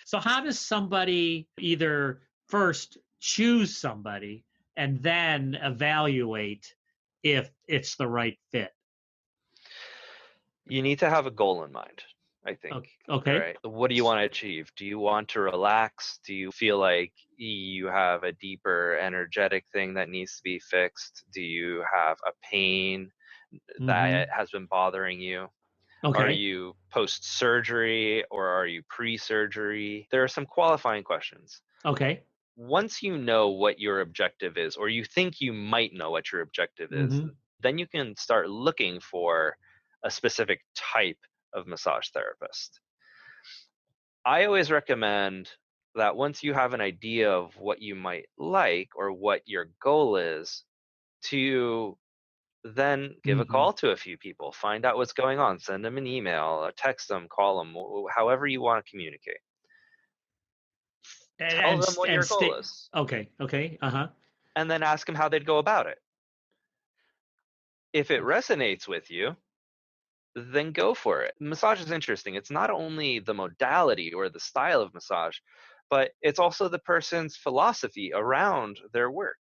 So how does somebody either first choose somebody and then evaluate if it's the right fit? You need to have a goal in mind, I think. All Okay. right. What do you want to achieve? Do you want to relax? Do you feel like you have a deeper energetic thing that needs to be fixed? Do you have a pain Hmm. that has been bothering you? Are Okay. you post surgery or are you pre surgery? There are some qualifying questions. Okay. Once you know what your objective is, or you think you might know what your objective is, Hmm. then you can start looking for a specific type of massage therapist. I always recommend that once you have an idea of what you might like or what your goal is, to then give a Hmm. call to a few people, find out what's going on, send them an email, or text them, call them, however you want to communicate. Tell them what And your goal stay. is, Okay. Okay. Uh-huh. and then ask them how they'd go about it. If it resonates with you, then go for it. Massage is interesting. It's not only the modality or the style of massage, but it's also the person's philosophy around their work.